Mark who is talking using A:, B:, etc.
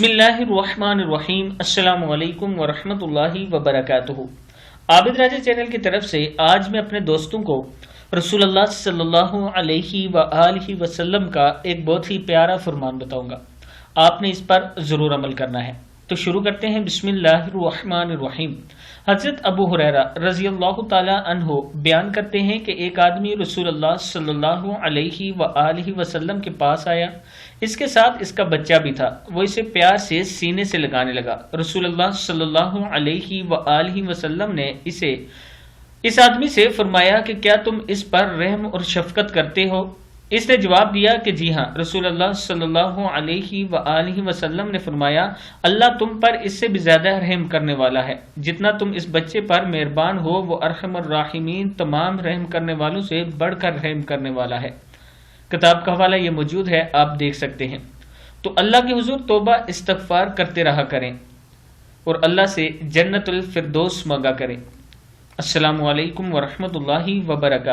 A: بسم اللہ الرحمن الرحیم۔ السلام علیکم ورحمۃ اللہ وبرکاتہ۔ عابد راجہ چینل کی طرف سے آج میں اپنے دوستوں کو رسول اللہ صلی اللہ علیہ وآلہ وسلم کا ایک بہت ہی پیارا فرمان بتاؤں گا، آپ نے اس پر ضرور عمل کرنا ہے۔ تو شروع کرتے ہیں۔ بسم اللہ الرحمن الرحیم۔ حضرت ابو ہریرہ رضی اللہ تعالی عنہ بیان کرتے ہیں کہ ایک آدمی رسول اللہ صلی اللہ علیہ وآلہ وسلم کے پاس آیا، اس کے ساتھ اس کا بچہ بھی تھا، وہ اسے پیار سے سینے سے لگانے لگا۔ رسول اللہ صلی اللہ علیہ وآلہ وسلم نے اس آدمی سے فرمایا کہ کیا تم اس پر رحم اور شفقت کرتے ہو؟ اس نے جواب دیا کہ جی ہاں۔ رسول اللہ صلی اللہ علیہ وآلہ وسلم نے فرمایا، اللہ تم پر اس سے بھی زیادہ رحم کرنے والا ہے، جتنا تم اس بچے پر مہربان ہو، وہ ارحم الراحمین تمام رحم کرنے والوں سے بڑھ کر رحم کرنے والا ہے۔ کتاب کا حوالہ یہ موجود ہے، آپ دیکھ سکتے ہیں۔ تو اللہ کے حضور توبہ استغفار کرتے رہا کریں اور اللہ سے جنت الفردوس مانگا کریں۔ السلام علیکم ورحمۃ اللہ وبرکاتہ۔